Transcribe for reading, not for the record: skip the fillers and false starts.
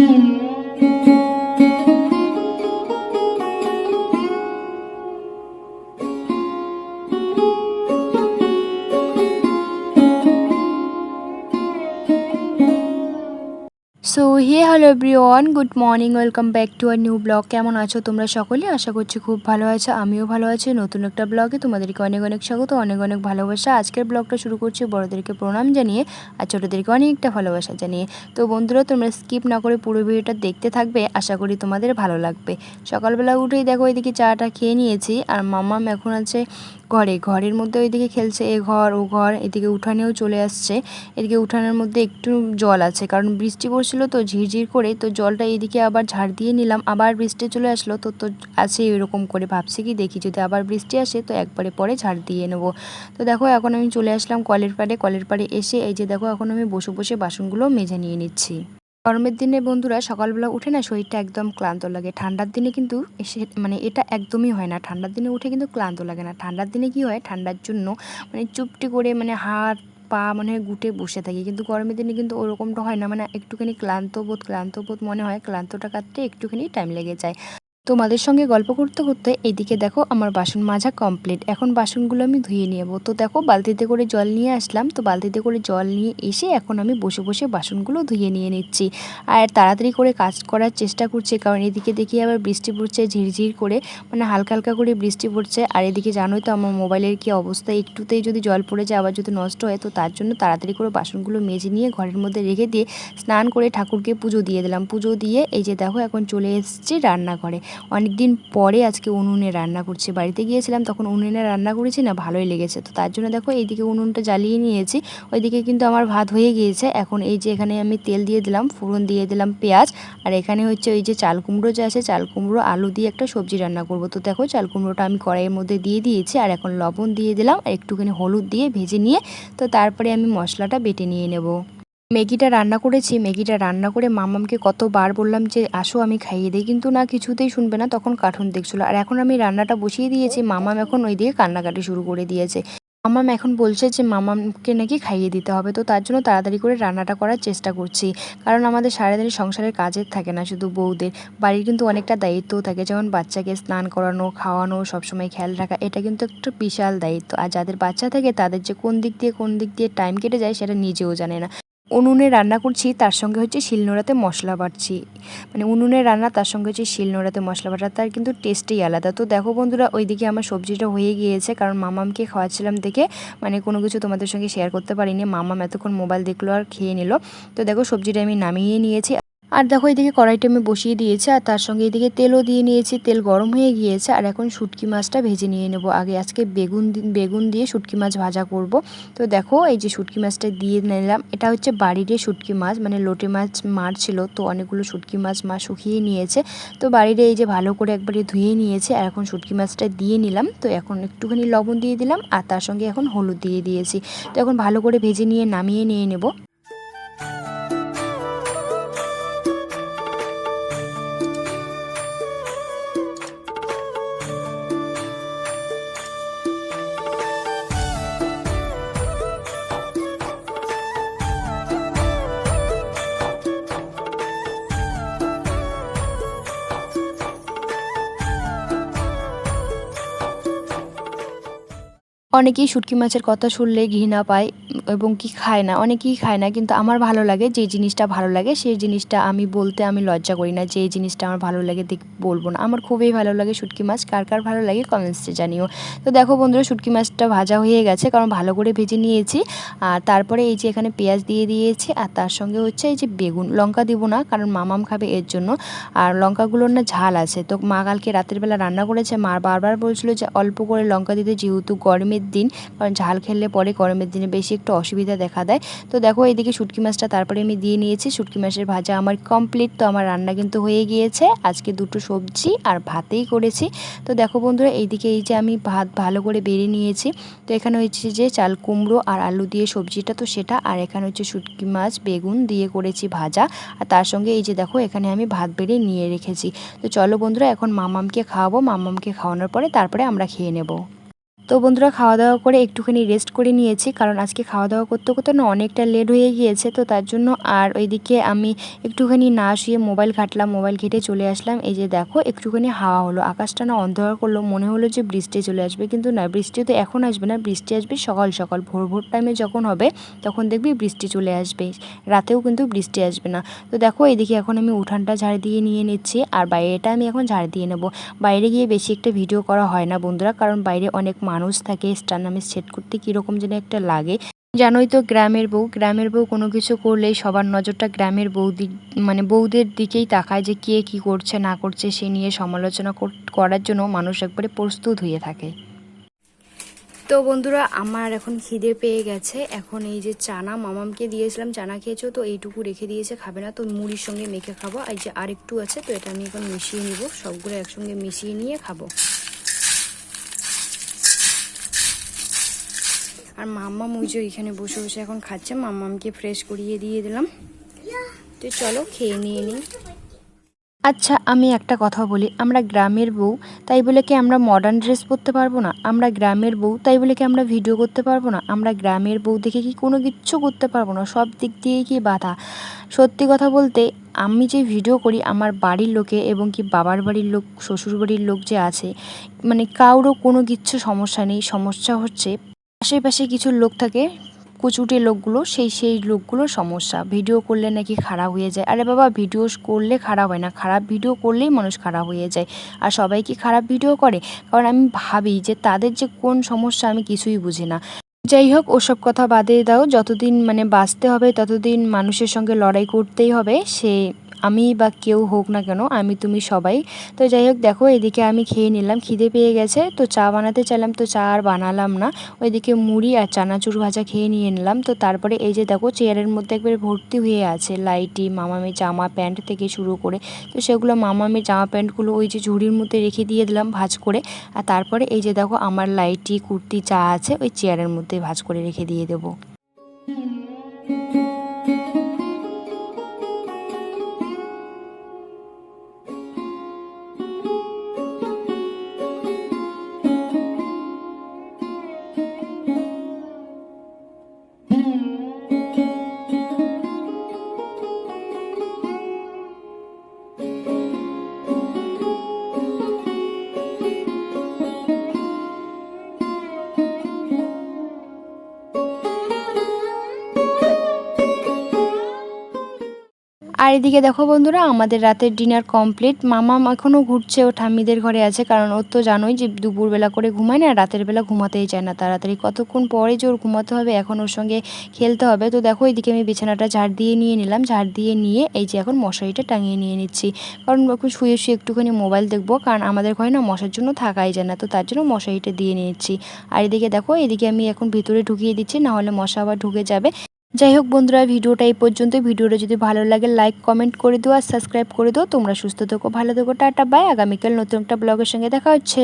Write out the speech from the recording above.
So hello everyone, good morning, welcome back to our new blog. কেমন আছো তোমরা সকলে? আশা করছি খুব ভালো আছো, আমিও ভালো আছি। নতুন একটা ব্লগে তোমাদেরকে অনেক অনেক স্বাগত, অনেক অনেক ভালোবাসা। আজকের ব্লগটা শুরু করছি বড়োদেরকে প্রণাম জানিয়ে আর ছোটোদেরকে অনেকটা ভালোবাসা জানিয়ে। তো বন্ধুরা, তোমরা স্কিপ না করে পুরো ভিডিওটা দেখতে থাকবে, আশা করি তোমাদের ভালো লাগবে। সকালবেলা উঠেই দেখো এদিকে চাটা খেয়ে নিয়েছি, আর মাম্মাম এখন আছে ঘরের মধ্যে ওইদিকে খেলছে, এ ঘর ও ঘর। এদিকে উঠানেও চলে আসছে। এদিকে উঠানের মধ্যে একটু জল আছে, কারণ বৃষ্টি পড়ছিল তো ঝিরঝির করে, তো জলটা এদিকে আবার ঝাড় দিয়ে নিলাম। আবার বৃষ্টি চলে আসলো, তো তো আছে এরকম করে ভাবছি কি দেখি যদি আবার বৃষ্টি আসে তো একবারে পরে ঝাড় দিয়ে নেবো। তো দেখো এখন আমি চলে আসলাম কলের পাড়ে এসে এই যে দেখো এখন আমি বসে বসে বাসনগুলো মেজে নিয়ে নিচ্ছি। গরমের দিনে বন্ধুরা সকালবেলা উঠে না শরীরটা একদম ক্লান্ত লাগে। ঠান্ডার দিনে কিন্তু এটা একদমই হয় না। ঠান্ডার দিনে উঠে কিন্তু ক্লান্ত লাগে না। ঠান্ডার দিনে কি হয়, ঠান্ডার জন্য চুপটি করে হাত পা গুটে বসে থাকি, কিন্তু গরমের দিনে কিন্তু ওরকমটা হয় না। একটুখানি ক্লান্ত বোধ মনে হয়, ক্লান্তটা কাটতে একটুখানি টাইম লেগে যায়। তোমাদের সঙ্গে গল্প করতে করতে এইদিকে দেখো আমার বাসন মাজা কমপ্লিট। এখন বাসনগুলো আমি ধুয়ে নেব। তো দেখো বালতিতে করে জল নিয়ে আসলাম। তো বালতিতে করে জল নিয়ে এসে এখন আমি বসে বসে বাসনগুলো ধুয়ে নিয়ে নিচ্ছি। আর তাড়াতাড়ি করে কাজ করার চেষ্টা করছি, কারণ এদিকে দেখি আবার বৃষ্টি পড়ছে ঝিরঝির করে, হালকা হালকা করে বৃষ্টি পড়ছে। আর এদিকে জানোই তো আমার মোবাইলের কি অবস্থা, একটুতেই যদি জল পড়ে যায় আবার যদি নষ্ট হয়, তো তার জন্য তাড়াতাড়ি করে বাসনগুলো মেজে নিয়ে ঘরের মধ্যে রেখে দিয়ে স্নান করে ঠাকুরকে পুজো দিয়ে দিলাম। পুজো দিয়ে এই যে দেখো এখন চলে এসেছি রান্নাঘরে। অনেকদিন পরে আজকে উনুনে রান্না করছি। বাড়িতে গিয়েছিলাম তখন উনুনে রান্না করেছি না, ভালোই লেগেছে। তো তার জন্য দেখো এইদিকে উনুনটা জ্বালিয়ে নিয়েছি। ওইদিকে কিন্তু আমার ভাত হয়ে গিয়েছে। এখন এই যে এখানে আমি তেল দিয়ে দিলাম, ফোড়ন দিয়ে দিলাম পেঁয়াজ, আর এখানে হচ্ছে ওই যে চাল কুমড়ো যে আছে, চাল কুমড়ো আলু দিয়ে একটা সবজি রান্না করব। তো দেখো চাল কুমড়োটা আমি কড়াইয়ের মধ্যে দিয়ে দিয়েছি, আর এখন লবণ দিয়ে দিলাম আর একটুখানি হলুদ দিয়ে ভেজে নিয়ে তো তারপরে আমি মশলাটা বেটে নিয়ে নেব। ম্যাগিটা রান্না করেছি। ম্যাগিটা রান্না করে মামামকে কতবার বললাম যে আসো আমি খাইয়ে দিই, কিন্তু না, কিছুতেই শুনবে না, তখন কার্টুন দেখছিল। আর এখন আমি রান্নাটা বসিয়ে দিয়েছি, মামাম এখন ওই দিকে কান্নাকাটি শুরু করে দিয়েছে। মামাম এখন বলছে যে মামামকে নাকি খাইয়ে দিতে হবে। তো তার জন্য তাড়াতাড়ি করে রান্নাটা করার চেষ্টা করছি, কারণ আমাদের সারাদিন সংসারের কাজের থাকে না শুধু বউদের, বাড়ির কিন্তু অনেকটা দায়িত্বও থাকে, যেমন বাচ্চাকে স্নান করানো, খাওয়ানো, সবসময় খেয়াল রাখা, এটা কিন্তু একটা বিশাল দায়িত্ব। আর যাদের বাচ্চা থাকে তাদের যে কোন দিক দিয়ে টাইম কেটে যায় সেটা নিজেও জানে না। উনুনে রান্না করছি, তার সঙ্গে হচ্ছে শিলনোড়াতে মশলা বাটছি। উনুনে রান্না, তার সঙ্গে হচ্ছে শিলনোড়াতে মশলা বাটা, তার কিন্তু টেস্টই আলাদা। তো দেখো বন্ধুরা, ওইদিকে আমার সবজিটা হয়ে গিয়েছে, কারণ মামামকে খাওয়াচ্ছিলাম দেখে কোনো কিছু তোমাদের সঙ্গে শেয়ার করতে পারিনি। মামাম এতক্ষণ মোবাইল দেখলো আর খেয়ে নিল। তো দেখো সবজিটা আমি নামিয়ে নিয়েছি। আর দেখো এদিকে কড়াইটা আমি বসিয়ে দিয়েছি, আর তার সঙ্গে এদিকে তেলও দিয়ে নিয়েছি। তেল গরম হয়ে গিয়েছে, আর এখন শুটকি মাছটা ভেজে নিয়ে নেব। আজকে বেগুন দিয়ে শুটকি মাছ ভাজা করব। তো দেখো এই যে শুটকি মাছটা দিয়ে নিলাম। এটা হচ্ছে বাড়ির শুটকি মাছ, লোটে মাছ মারছিল, তো অনেকগুলো শুটকি মাছ মা শুকিয়ে নিয়েছে। তো বাড়ির এই যে ভালো করে একবারে ধুয়ে নিয়েছে, আর এখন শুটকি মাছটা দিয়ে নিলাম। তো এখন একটুখানি লবণ দিয়ে দিলাম, আর তার সঙ্গে এখন হলুদ দিয়ে দিয়েছি। তো এখন ভালো করে ভেজে নিয়ে নামিয়ে নিয়ে নেব। অনেকেই শুটকি মাছের কথা শুনলে ঘৃণা পায় এবং খায় না, অনেকেই খায় না, কিন্তু আমার ভালো লাগে। যে জিনিসটা ভালো লাগে সেই জিনিসটা আমি বলতে আমি লজ্জা করি না, যে এই জিনিসটা আমার ভালো লাগে বলবো না। আমার খুবই ভালো লাগে শুটকি মাছ। কার কার ভালো লাগে কমেন্টসে জানিও। তো দেখো বন্ধুরা, শুটকি মাছটা ভাজা হয়ে গেছে, কারণ ভালো করে ভেজে নিয়েছি। আর তারপরে এই যে এখানে পেঁয়াজ দিয়ে দিয়েছি, আর তার সঙ্গে হচ্ছে এই যে বেগুন, লঙ্কা দিব না কারণ মামাম খাবে এর জন্য। আর লঙ্কাগুলোর না ঝাল আছে, তো মা কালকে রাতের বেলা রান্না করেছে, মা বারবার বলছিল যে অল্প করে লঙ্কা দিতে, যেহেতু গরমের দিন, কারণ ঝাল খেলে পরে গরমের দিনে বেশি একটু অসুবিধা দেখা দেয়। তো দেখো এইদিকে শুটকি মাছটা তারপরে আমি দিয়ে নিয়েছি। শুটকি মাছের ভাজা আমার কমপ্লিট। তো আমার রান্না কিন্তু হয়ে গিয়েছে। আজকে দুটো সবজি আর ভাতেই করেছি। তো দেখো বন্ধুরা, এইদিকে এই যে আমি ভাত ভালো করে বেড়ে নিয়েছি। তো এখানে হচ্ছে যে চাল কুমড়ো আর আলু দিয়ে সবজিটা, তো সেটা, আর এখানে হচ্ছে শুটকি মাছ বেগুন দিয়ে করেছি ভাজা, আর তার সঙ্গে এই যে দেখো এখানে আমি ভাত বেড়ে নিয়ে রেখেছি। তো চলো বন্ধুরা, এখন মামামকে খাওয়াবো। মামামকে খাওয়ানোর পরে তারপরে আমরা খেয়ে নেব। তো বন্ধুরা খাওয়া দাওয়া করে একটুখানি রেস্ট করে নিয়েছি, কারণ আজকে খাওয়া দাওয়া করতে করতে না অনেকটা লেট হয়ে গিয়েছে। তো তার জন্য আর ওইদিকে আমি একটুখানি না শুয়ে মোবাইল ঘাঁটলাম, মোবাইল ঘেঁটে চলে আসলাম। এই যে দেখো একটুখানি হাওয়া হলো, আকাশটা না অন্ধকার করলো, মনে হলো যে বৃষ্টি চলে আসবে, কিন্তু না, বৃষ্টি তো এখন আসবে না, বৃষ্টি আসবে সকাল সকাল ভোর ভোর টাইমে যখন হবে তখন দেখবি বৃষ্টি চলে আসবে, রাতেও কিন্তু বৃষ্টি আসবে না। তো দেখো এদিকে এখন আমি উঠানটা ঝাড় দিয়ে নিয়ে নিচ্ছি, আর বাইরেটা আমি এখন ঝাড় দিয়ে নেব। বাইরে গিয়ে বেশি একটা ভিডিও করা হয় না বন্ধুরা, কারণ বাইরে অনেক মানুষ থাকে, স্ট্যান্ড আমি সেট করতে কীরকম যেন একটা লাগে। জানোই তো গ্রামের বউ কোনো কিছু করলেই সবার নজরটা গ্রামের বৌদি মানে বউদের দিকেই তাকায়, যে কে কী করছে না করছে সে নিয়ে সমালোচনা করার জন্য মানুষ একবারে প্রস্তুত হয়ে থাকে। তো বন্ধুরা আমার এখন খিদে পেয়ে গেছে, এখন এই যে চানা মামামকে দিয়েছিলাম, চানা খেয়েছো তো এইটুকু রেখে দিয়েছে, খাবে না, তো মুড়ির সঙ্গে মেখে খাবো। এই যে আর একটু আছে, তো এটা আমি এখন মিশিয়ে নিব, সবগুলো একসঙ্গে মিশিয়ে নিয়ে খাবো। আর মাম্মা মুজো এখানে বসে বসে এখন খাচ্ছে, মাম্মামকে ফ্রেশ করিয়ে দিয়ে দিলাম। তো চলো খেয়ে নিয়ে নিই। আচ্ছা আমি একটা কথা বলি, আমরা গ্রামের বউ তাই বলে কি আমরা মডার্ন ড্রেস পরতে পারবো না? আমরা গ্রামের বউ তাই বলে কি আমরা ভিডিও করতে পারবো না? আমরা গ্রামের বউ দেখে কি কোনো কিচ্ছু করতে পারবো না? সব দিক দিয়েই কি বাধা। সত্যি কথা বলতে আমি যে ভিডিও করি আমার বাড়ির লোকে এবং কি বাবার বাড়ির লোক, শ্বশুর বাড়ির লোক যে আছে, মানে কারোরও কোনো কিচ্ছু সমস্যা নেই। সমস্যা হচ্ছে আশেপাশে কিছু লোক থাকে, কুচুটে লোকগুলো, সেই লোকগুলোর সমস্যা। ভিডিও করলে নাকি খারাপ হয়ে যায়। আরে বাবা, ভিডিও করলে খারাপ হয় না, খারাপ ভিডিও করলেই মানুষ খারাপ হয়ে যায়। আর সবাই কি খারাপ ভিডিও করে? কারণ আমি ভাবি যে তাদের যে কোন সমস্যা আমি কিছুই বুঝি না। যাই হোক, ওসব কথা বাদে দাও, যতদিন মানে বাঁচতে হবে ততদিন মানুষের সঙ্গে লড়াই করতেই হবে, সে আমি বা কেউ হোক না কেন, আমি তুমি সবাই। তো যাই হোক দেখো এদিকে আমি খেয়ে নিলাম, খিদে পেয়ে গেছে, তো চা বানাতে চাইলাম, তো চা আর বানালাম না। ওইদিকে মুড়ি আর চানাচুর ভাজা খেয়ে নিয়ে নিলাম। তো তারপরে এই যে দেখো চেয়ারের মধ্যে একবারে ভর্তি হয়ে আছে লাইটি, মামামের জামা প্যান্ট থেকে শুরু করে, তো সেগুলো মামামের জামা প্যান্টগুলো ওই যে ঝুড়ির মধ্যে রেখে দিয়ে দিলাম ভাঁজ করে। আর তারপরে এই যে দেখো আমার লাইটি কুর্তি চা আছে ওই চেয়ারের মধ্যে ভাঁজ করে রেখে দিয়ে দেবো। আর এদিকে দেখো বন্ধুরা আমাদের রাতের ডিনার কমপ্লিট। মামা এখনও ঘুরছে, ও ঠাম্মিদের ঘরে আছে, কারণ ওর তো জানোই যে দুপুরবেলা করে ঘুমায় না, রাতের বেলা ঘুমাতেই চায় না তাড়াতাড়ি, কতক্ষণ পরে যে ওর ঘুমাতে হবে, এখন ওর সঙ্গে খেলতে হবে। তো দেখো এদিকে আমি বিছানাটা ঝাড় দিয়ে নিয়ে নিলাম, ঝাড় দিয়ে নিয়ে এই যে এখন মশারিটা টাঙিয়ে নিয়ে নিচ্ছি, কারণ এখন শুয়ে শুয়ে একটুখানি মোবাইল দেখবো, কারণ আমাদের ঘরে না মশার জন্য থাকাই যায় না, তো তার জন্য মশারিটা দিয়ে নিচ্ছি। আর এদিকে দেখো এদিকে আমি এখন ভিতরে ঢুকিয়ে দিচ্ছি, নাহলে মশা আবার ঢুকে যাবে। যাই হোক বন্ধুরা, ভিডিওটা এই পর্যন্ত। ভিডিওটা যদি ভালো লাগে লাইক কমেন্ট করে দিও আর সাবস্ক্রাইব করে দিও। তোমরা সুস্থ থেকো, ভালো থেকো, টাটা বাই। আগামীকাল নতুন একটা ব্লগের সঙ্গে দেখা হচ্ছে।